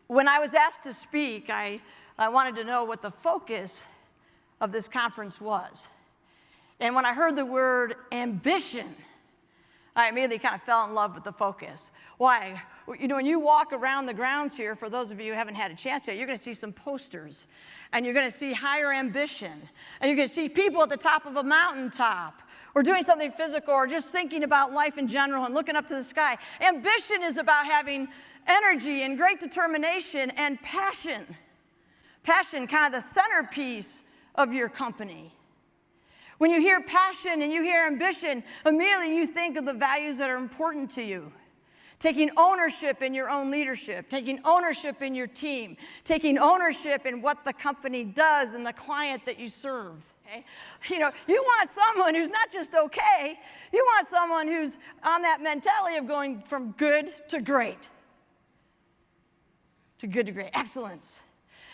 When I was asked to speak, I wanted to know what the focus of this conference was. And when I heard the word ambition, I immediately kind of fell in love with the focus. Why? You know, when you walk around the grounds here, for those of you who haven't had a chance yet, you're going to see some posters. And you're going to see higher ambition. And you're going to see people at the top of a mountaintop, or doing something physical, or just thinking about life in general and looking up to the sky. Ambition is about having energy and great determination and passion. Passion, kind of the centerpiece of your company. When you hear passion and you hear ambition, immediately you think of the values that are important to you. Taking ownership in your own leadership, taking ownership in your team, taking ownership in what the company does and the client that you serve. Okay? You know, you want someone who's not just okay, you want someone who's on that mentality of going from good to great. To good to great, excellence.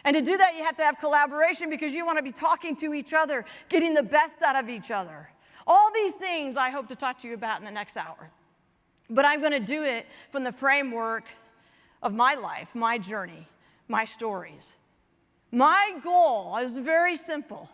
And to do that, you have to have collaboration because you want to be talking to each other, getting the best out of each other. All these things I hope to talk to you about in the next hour. But I'm going to do it from the framework of my life, my journey, my stories. My goal is very simple,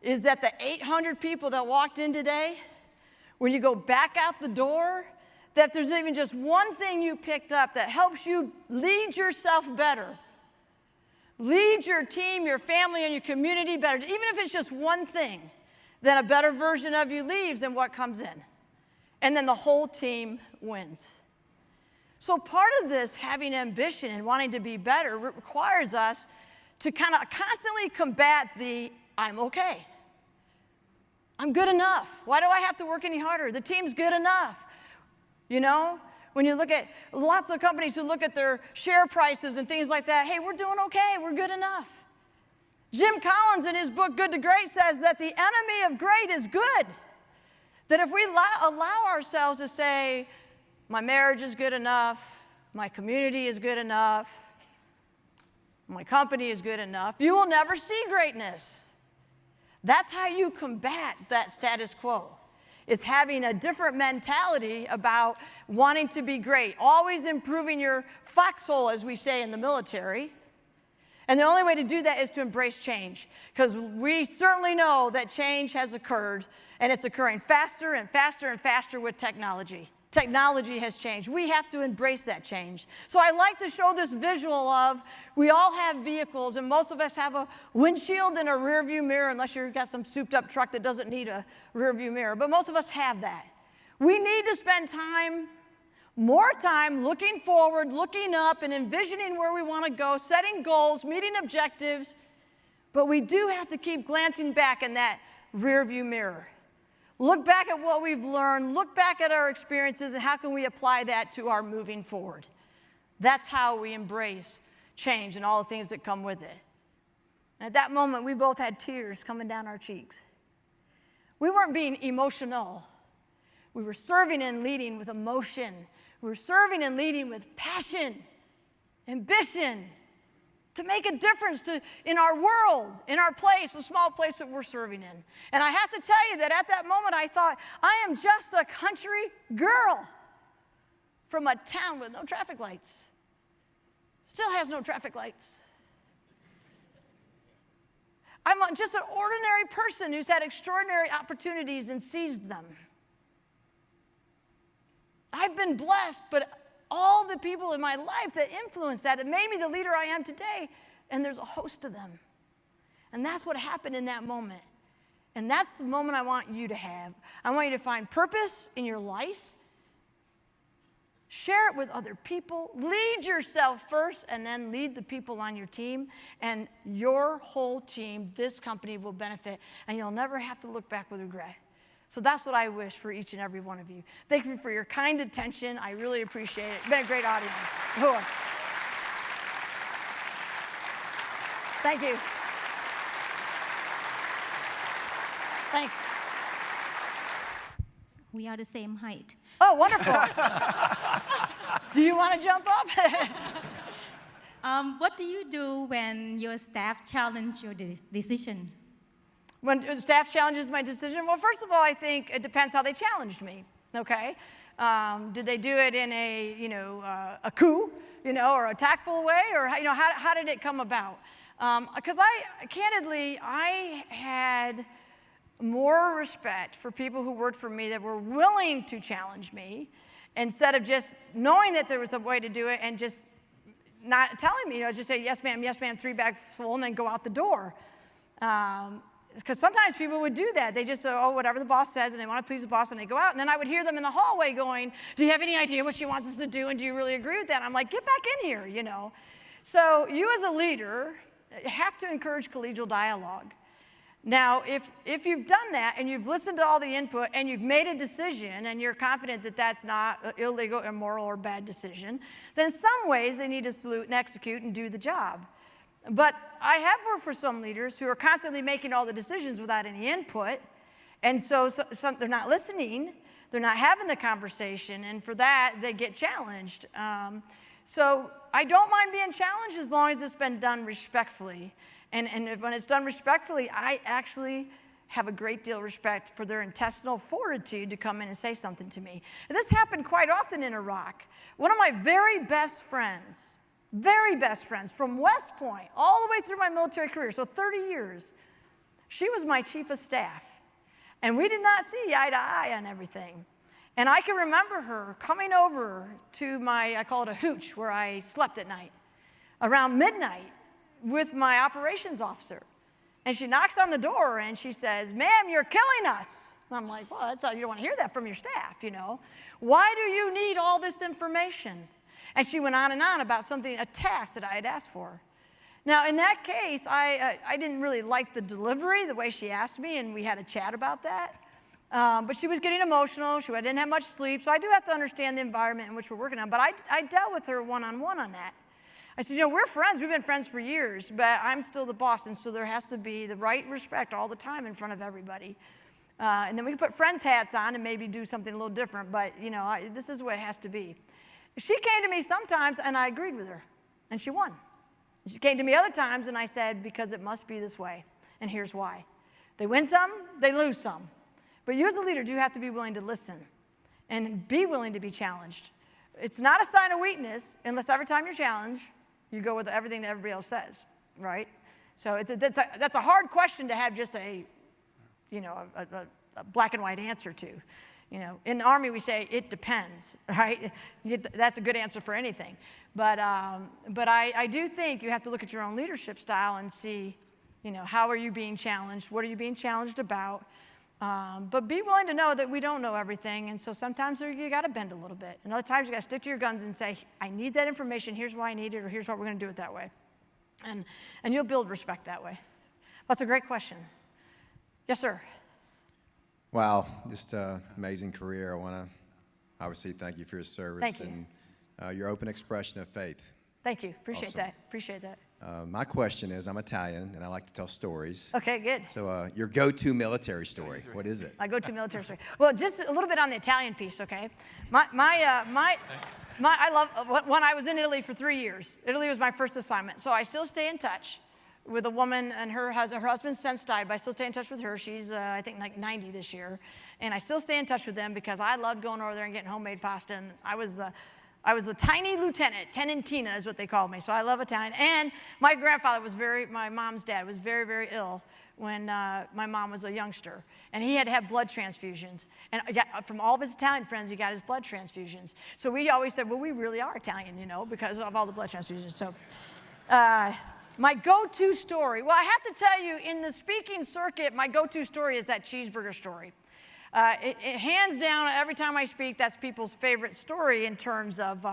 is that the 800 people that walked in today, when you go back out the door, that if there's even just one thing you picked up that helps you lead yourself better, lead your team, your family, and your community better, even if it's just one thing, then a better version of you leaves than what comes in. And then the whole team wins. So part of this, having ambition and wanting to be better, requires us to kind of constantly combat the, I'm okay. I'm good enough. Why do I have to work any harder? The team's good enough. You know, when you look at lots of companies who look at their share prices and things like that, hey, we're doing okay, we're good enough. Jim Collins in his book, Good to Great, says that the enemy of great is good. That if we allow ourselves to say, my marriage is good enough, my community is good enough, my company is good enough, you will never see greatness. That's how you combat that status quo, is having a different mentality about wanting to be great, always improving your foxhole, as we say in the military. And the only way to do that is to embrace change, because we certainly know that change has occurred, and it's occurring faster and faster and faster with technology. Technology has changed. We have to embrace that change. So I like to show this visual of, we all have vehicles, and most of us have a windshield and a rear view mirror, unless you've got some souped up truck that doesn't need a rear view mirror, but most of us have that. We need to spend more time looking forward, looking up, and envisioning where we want to go, setting goals, meeting objectives, but we do have to keep glancing back in that rear view mirror. Look back at what we've learned, look back at our experiences, and how can we apply that to our moving forward. That's how we embrace change and all the things that come with it. And at that moment, we both had tears coming down our cheeks. We weren't being emotional. We were serving and leading with emotion. We were serving and leading with passion, ambition, to make a difference in our world, in our place, the small place that we're serving in. And I have to tell you that at that moment I thought, I am just a country girl from a town with no traffic lights. Still has no traffic lights. I'm just an ordinary person who's had extraordinary opportunities and seized them. I've been blessed, but all the people in my life that influenced that, made me the leader I am today, and there's a host of them. And that's what happened in that moment. And that's the moment I want you to have. I want you to find purpose in your life. Share it with other people. Lead yourself first, and then lead the people on your team. And your whole team, this company, will benefit, and you'll never have to look back with regret. So that's what I wish for each and every one of you. Thank you for your kind attention. I really appreciate it. It's been a great audience. Thank you. Thanks. We are the same height. Oh, wonderful. Do you want to jump up? What do you do when your staff challenge your decision? When staff challenges my decision? Well, first of all, I think it depends how they challenged me, okay? Did they do it in a coup, or a tactful way, or how did it come about? Because candidly, I had more respect for people who worked for me that were willing to challenge me, instead of just knowing that there was a way to do it and just not telling me, just say yes ma'am, 3 bags full, and then go out the door. Because sometimes people would do that. They just say, oh, whatever the boss says, and they want to please the boss, and they go out. And then I would hear them in the hallway going, do you have any idea what she wants us to do, and do you really agree with that? I'm like, get back in here, So you as a leader have to encourage collegial dialogue. Now, if you've done that, and you've listened to all the input, and you've made a decision, and you're confident that that's not an illegal, immoral, or bad decision, then in some ways they need to salute and execute and do the job. But I have worked for some leaders who are constantly making all the decisions without any input, and so they're not listening, they're not having the conversation, and for that they get challenged. So I don't mind being challenged as long as it's been done respectfully. And when it's done respectfully, I actually have a great deal of respect for their intestinal fortitude to come in and say something to me. And this happened quite often in Iraq. One of my very best friends from West Point, all the way through my military career, so 30 years, she was my chief of staff. And we did not see eye to eye on everything. And I can remember her coming over to I call it a hooch, where I slept at night, around midnight, with my operations officer. And she knocks on the door and she says, ma'am, you're killing us. And I'm like, well, you don't want to hear that from your staff, Why do you need all this information? And she went on and on about a task that I had asked for. Now, in that case, I didn't really like the delivery, the way she asked me, and we had a chat about that. But she was getting emotional. She didn't have much sleep, so I do have to understand the environment in which we're working on. But I dealt with her one-on-one on that. I said, we're friends. We've been friends for years, but I'm still the boss, and so there has to be the right respect all the time in front of everybody. And then we can put friends hats on and maybe do something a little different, but, this is what it has to be. She came to me sometimes, and I agreed with her, and she won. She came to me other times, and I said, because it must be this way, and here's why. They win some, they lose some. But you as a leader do have to be willing to listen and be willing to be challenged. It's not a sign of weakness unless every time you're challenged, you go with everything that everybody else says, right? So that's a hard question to have just a black and white answer to. In the Army we say it depends, right? That's a good answer for anything. But I do think you have to look at your own leadership style and see, how are you being challenged? What are you being challenged about? But be willing to know that we don't know everything, and so sometimes you got to bend a little bit. And other times you got to stick to your guns and say, I need that information, here's why I need it, or here's why we're going to do it that way. And you'll build respect that way. That's a great question. Yes, sir. Wow, just an amazing career. I want to obviously thank you for your service. Thank you. And your open expression of faith. Thank you. Appreciate Awesome. that. Appreciate that. My question is, I'm Italian, and I like to tell stories. Okay, good. So your go-to military story, what is it? My go-to military story. Well, just a little bit on the Italian piece, okay? I love, when I was in Italy for 3 years, Italy was my first assignment, so I still stay in touch with a woman, and her husband's since died, but I still stay in touch with her. She's, I think, like 90 this year. And I still stay in touch with them because I loved going over there and getting homemade pasta. And I was the tiny lieutenant, Tenentina is what they called me. So I love Italian. And my grandfather my mom's dad was very, very ill when my mom was a youngster. And he had to have blood transfusions. And from all of his Italian friends, he got his blood transfusions. So we always said, well, we really are Italian, because of all the blood transfusions. So my go-to story, well, I have to tell you, in the speaking circuit, my go-to story is that cheeseburger story. Hands down, every time I speak, that's people's favorite story in terms of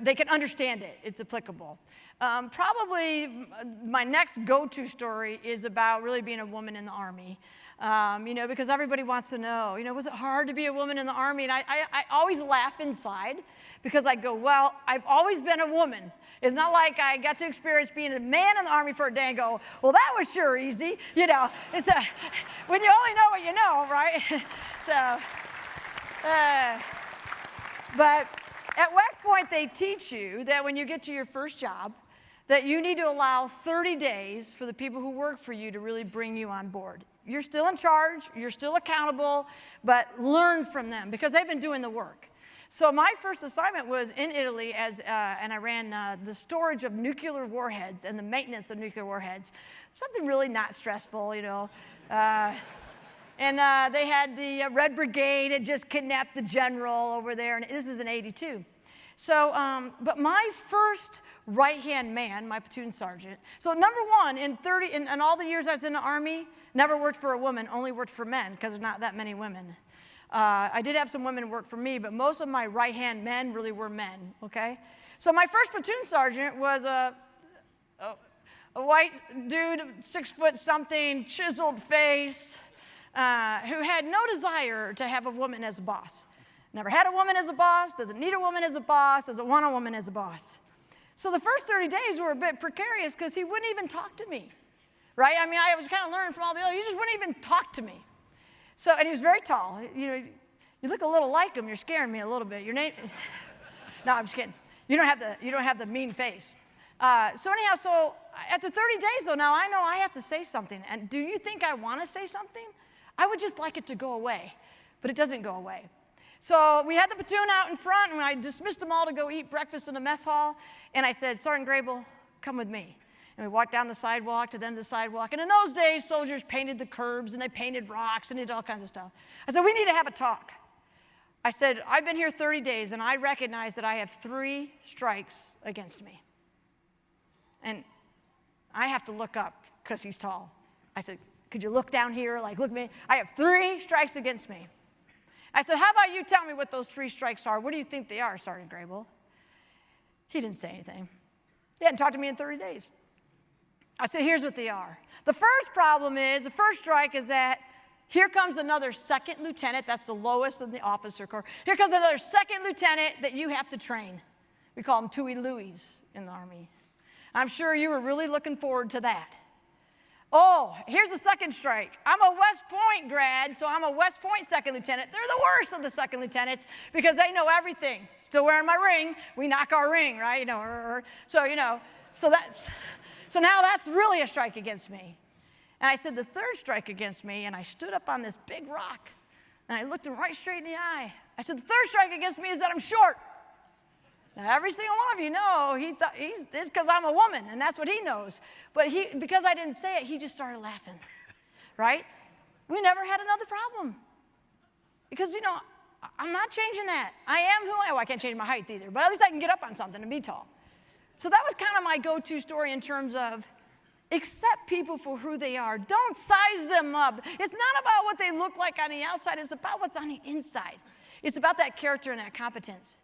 they can understand it. It's applicable. Probably my next go-to story is about really being a woman in the Army. Because everybody wants to know, was it hard to be a woman in the Army? And I always laugh inside because I go, well, I've always been a woman. It's not like I got to experience being a man in the Army for a day and go, well, that was sure easy. It's when you only know what you know, right? But at West Point, they teach you that when you get to your first job, that you need to allow 30 days for the people who work for you to really bring you on board. You're still in charge, you're still accountable, but learn from them because they've been doing the work. So my first assignment was in Italy, and I ran the storage of nuclear warheads and the maintenance of nuclear warheads. Something really not stressful, you know. And they had the Red Brigade had just kidnapped the general over there, and this is in '82. So, but my first right-hand man, my platoon sergeant, so number one, in all the years I was in the Army, never worked for a woman, only worked for men, because there's not that many women. I did have some women work for me, but most of my right-hand men really were men, okay? So my first platoon sergeant was a white dude, 6 foot something, chiseled face, who had no desire to have a woman as a boss. Never had a woman as a boss, doesn't need a woman as a boss, doesn't want a woman as a boss. So the first 30 days were a bit precarious because he wouldn't even talk to me, right? I mean, I was kind of learning from all the others. He just wouldn't even talk to me. So, and he was very tall. You know, you look a little like him. You're scaring me a little bit. Your name? No, I'm just kidding. You don't have the mean face. So anyhow, so after 30 days, though, now I know I have to say something. And do you think I want to say something? I would just like it to go away, but it doesn't go away. So we had the platoon out in front, and I dismissed them all to go eat breakfast in the mess hall. And I said, Sergeant Grable, come with me. And we walked down the sidewalk to the end of the sidewalk. And in those days, soldiers painted the curbs, and they painted rocks, and they did all kinds of stuff. I said, we need to have a talk. I said, I've been here 30 days, and I recognize that I have 3 strikes against me. And I have to look up because he's tall. I said, could you look down here? Like, look at me. I have 3 strikes against me. I said, how about you tell me what those 3 strikes are? What do you think they are, Sergeant Grable? He didn't say anything. He hadn't talked to me in 30 days. I said, here's what they are. The first problem is, the first strike is that here comes another second lieutenant. That's the lowest in the officer corps. Here comes another second lieutenant that you have to train. We call them Tui Louis in the Army. I'm sure you were really looking forward to that. Oh, here's a second strike. I'm a West Point grad, so I'm a West Point second lieutenant. They're the worst of the second lieutenants because they know everything. Still wearing my ring. We knock our ring, right? You know, so now that's really a strike against me. And I said, the third strike against me, and I stood up on this big rock, and I looked him right straight in the eye. I said, the third strike against me is that I'm short. Now, every single one of you know it's because I'm a woman, and that's what he knows. But because I didn't say it, he just started laughing, right? We never had another problem. Because, you know, I'm not changing that. I am who I am. Well, I can't change my height either, but at least I can get up on something and be tall. So that was kind of my go-to story in terms of accept people for who they are. Don't size them up. It's not about what they look like on the outside. It's about what's on the inside. It's about that character and that competence.